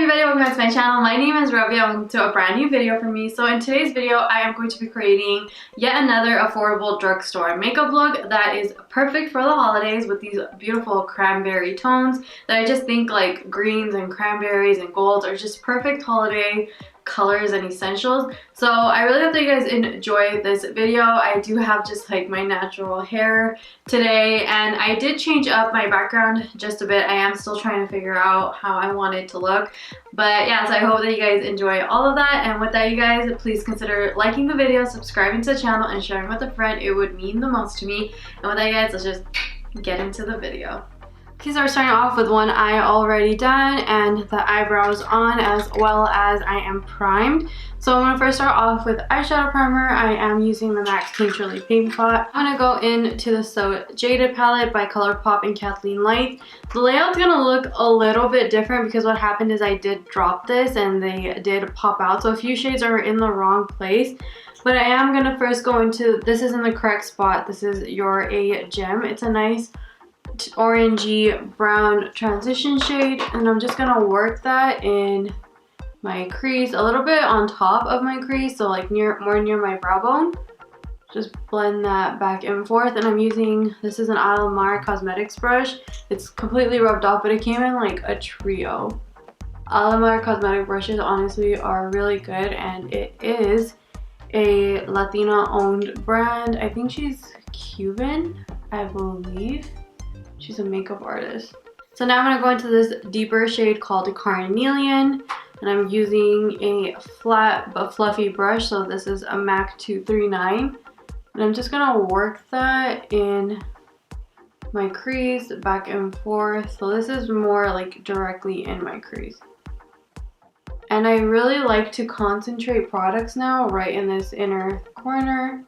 everybody, welcome back to my channel. My name is Rabya. Welcome to a brand new video for me. So in today's video, I am going to be creating yet another affordable drugstore makeup look that is perfect for the holidays with these beautiful cranberry tones that I just think like greens and cranberries and golds are just perfect holiday colors and essentials. So I really hope that you guys enjoy this video. I do have just like my natural hair today, and I did change up my background just a bit. I am still trying to figure out how I want it to look, but yeah, so I hope that you guys enjoy all of that. And with that, you guys, please consider liking the video, subscribing to the channel, and sharing with a friend. It would mean the most to me. And with that, you guys, let's just get into the video. Okay, so we're starting off with one eye already done and the eyebrows on, as well as I am primed. So I'm going to first start off with eyeshadow primer. I am using the MAC Painterly Paint Pot. I'm going to go into the Jaded palette by ColourPop and Kathleen Light. The layout's going to look a little bit different because what happened is I did drop this and they did pop out. So a few shades are in the wrong place. But I am going to first go into, this is in the correct spot. This is You're a Gem. It's a nice orangey brown transition shade, and I'm just gonna work that in my crease, a little bit on top of my crease, so like more near my brow bone. Just blend that back and forth. And I'm using, this is an Alamar Cosmetics brush. It's completely rubbed off, but it came in like a trio. Alamar cosmetic brushes honestly are really good, and it is a Latina owned brand. I think she's Cuban, I believe. She's a makeup artist. So now I'm going to go into this deeper shade called Carnelian, and I'm using a flat but fluffy brush. So this is a MAC 239, and I'm just going to work that in my crease back and forth. So this is more like directly in my crease. And I really like to concentrate products now right in this inner corner.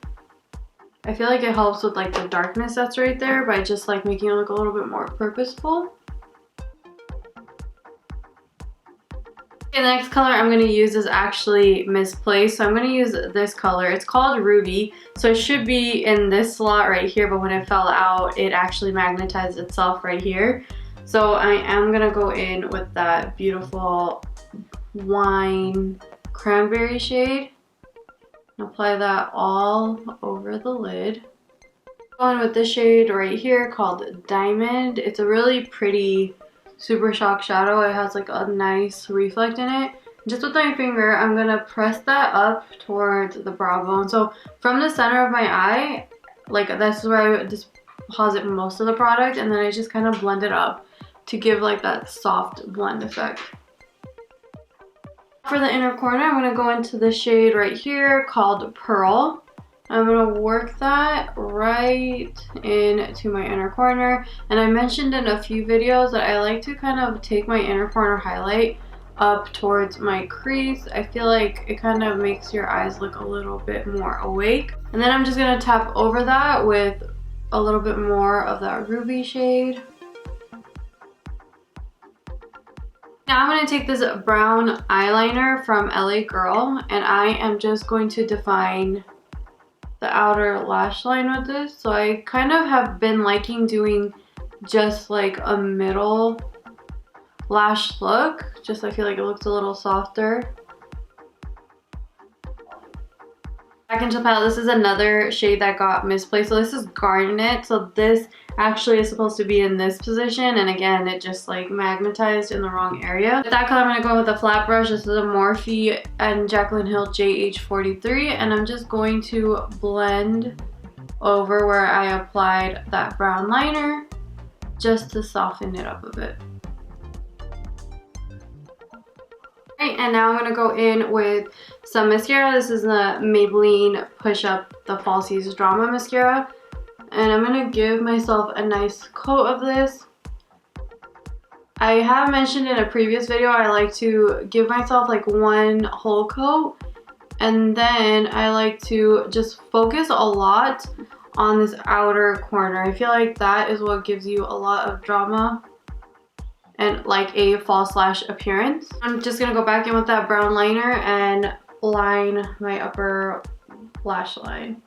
I feel like it helps with like the darkness that's right there by just like making it look a little bit more purposeful. Okay, the next color I'm going to use is actually misplaced. So I'm going to use this color. It's called Ruby. So it should be in this slot right here, but when it fell out, it actually magnetized itself right here. So I am going to go in with that beautiful wine cranberry shade. Apply that all over the lid. Going with this shade right here called Diamond. It's a really pretty Super Shock shadow. It has like a nice reflect in it. Just with my finger, I'm going to press that up towards the brow bone. So from the center of my eye, like this is where I deposit most of the product, and then I just kind of blend it up to give like that soft blend effect. For the inner corner, I'm going to go into the shade right here called Pearl. I'm going to work that right into my inner corner. And I mentioned in a few videos that I like to kind of take my inner corner highlight up towards my crease. I feel like it kind of makes your eyes look a little bit more awake. And then I'm just going to tap over that with a little bit more of that ruby shade. Now I'm going to take this brown eyeliner from LA Girl, and I am just going to define the outer lash line with this. So I kind of have been liking doing just like a middle lash look. Just I feel like it looks a little softer. Back into the palette, this is another shade that got misplaced. So this is Garnet. So this actually is supposed to be in this position, and again it just like magnetized in the wrong area. With that color, I'm going to go with a flat brush. This is a Morphe and Jaclyn Hill JH43, and I'm just going to blend over where I applied that brown liner just to soften it up a bit. Alright, and now I'm going to go in with some mascara. This is the Maybelline PUSHUP the Falsies Drama Mascara. And I'm going to give myself a nice coat of this. I have mentioned in a previous video I like to give myself like one whole coat, and then I like to just focus a lot on this outer corner. I feel like that is what gives you a lot of drama and like a false lash appearance. I'm just going to go back in with that brown liner and line my upper lash line.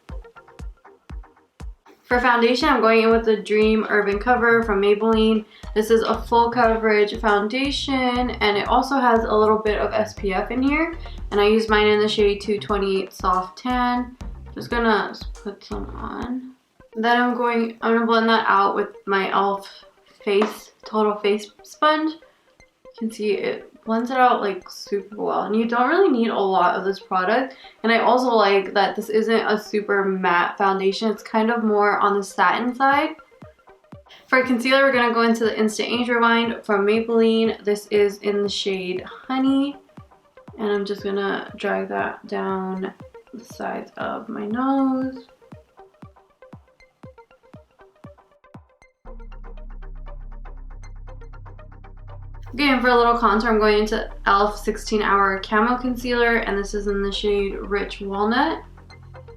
For foundation, I'm going in with the Dream Urban Cover from Maybelline. This is a full coverage foundation, and it also has a little bit of SPF in here. And I use mine in the shade 228 Soft Tan. Just gonna put some on. Then I'm gonna blend that out with my e.l.f. Total Face Sponge. You can see it blends it out like super well, and you don't really need a lot of this product. And I also like that this isn't a super matte foundation. It's kind of more on the satin side. For concealer, we're gonna go into the Instant Age Rewind from Maybelline. This is in the shade Honey, and I'm just gonna drag that down the sides of my nose. Okay, and for a little contour, I'm going into e.l.f. 16 Hour Camo Concealer, and this is in the shade Rich Walnut.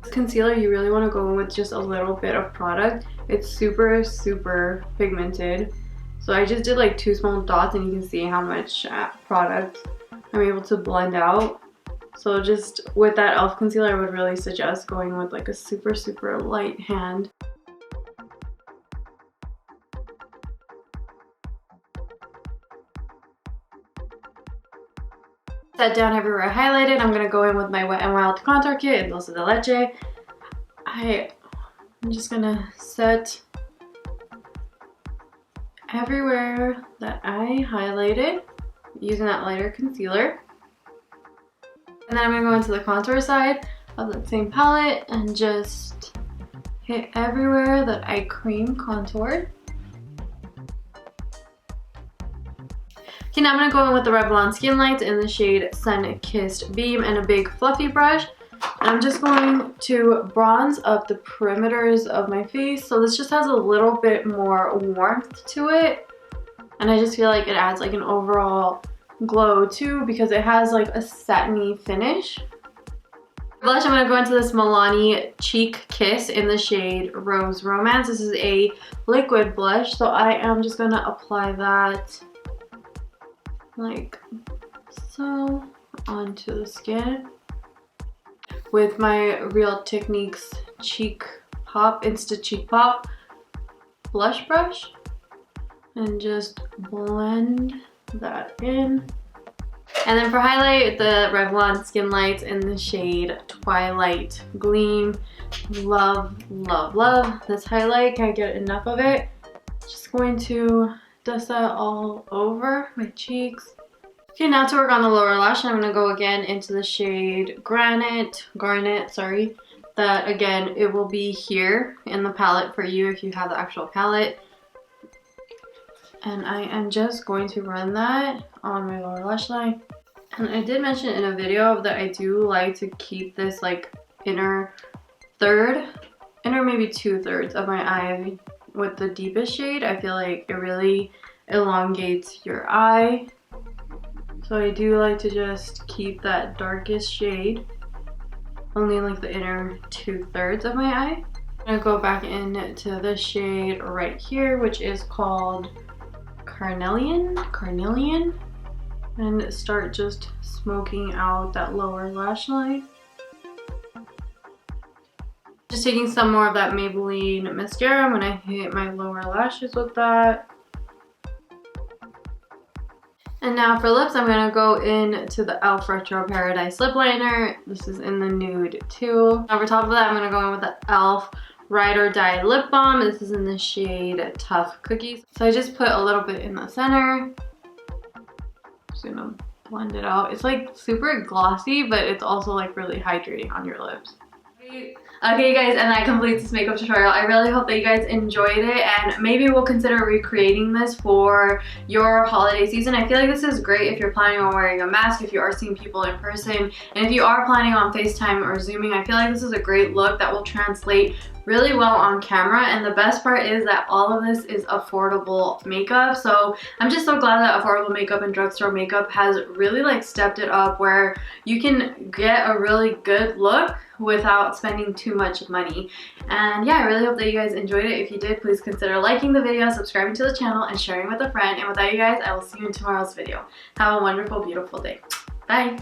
This concealer, you really want to go in with just a little bit of product. It's super, super pigmented. So I just did like 2 small dots, and you can see how much product I'm able to blend out. So just with that e.l.f. concealer, I would really suggest going with like a super, super light hand. Set down everywhere I highlighted. I'm going to go in with my Wet n Wild contour kit in Dulce de Leche. I'm just going to set everywhere that I highlighted using that lighter concealer. And then I'm going to go into the contour side of that same palette and just hit everywhere that I cream contoured. Okay, now I'm going to go in with the Revlon Skin Lights in the shade Sun-Kissed Beam and a big fluffy brush. And I'm just going to bronze up the perimeters of my face. So this just has a little bit more warmth to it. And I just feel like it adds like an overall glow too, because it has like a satiny finish. Blush, I'm going to go into this Milani Cheek Kiss in the shade Rose Romance. This is a liquid blush, so I am just going to apply that like so onto the skin with my Real Techniques Cheek Pop, Insta Cheek Pop blush brush, and just blend that in. And then for highlight, the Revlon Skin Lights in the shade Twilight Gleam. Love, love, love this highlight. Can't get enough of it. Just going to dust that all over my cheeks. Okay, now to work on the lower lash, I'm going to go again into the shade Garnet, sorry. That again, it will be here in the palette for you if you have the actual palette. And I am just going to run that on my lower lash line. And I did mention in a video that I do like to keep this like inner maybe 2/3 of my eye with the deepest shade. I feel like it really elongates your eye. So I do like to just keep that darkest shade only in like the inner 2/3 of my eye. I'm gonna go back into the shade right here, which is called Carnelian, and start just smoking out that lower lash line. Just taking some more of that Maybelline mascara. I'm gonna hit my lower lashes with that. And now for lips, I'm gonna go into the e.l.f. Retro Paradise Lip Liner. This is in the Nude too. Over top of that, I'm gonna go in with the e.l.f. Ride or Die Lip Balm. This is in the shade Tough Cookies. So I just put a little bit in the center. Just gonna blend it out. It's like super glossy, but it's also like really hydrating on your lips. Okay guys, and that completes this makeup tutorial. I really hope that you guys enjoyed it, and maybe we'll consider recreating this for your holiday season. I feel like this is great if you're planning on wearing a mask, if you are seeing people in person, and if you are planning on FaceTime or Zooming. I feel like this is a great look that will translate really well on camera, and the best part is that all of this is affordable makeup. So I'm just so glad that affordable makeup and drugstore makeup has really like stepped it up, where you can get a really good look without spending too much money. And yeah, I really hope that you guys enjoyed it. If you did, please consider liking the video, subscribing to the channel, and sharing with a friend. And without you guys, I will see you in tomorrow's video. Have a wonderful, beautiful day. Bye!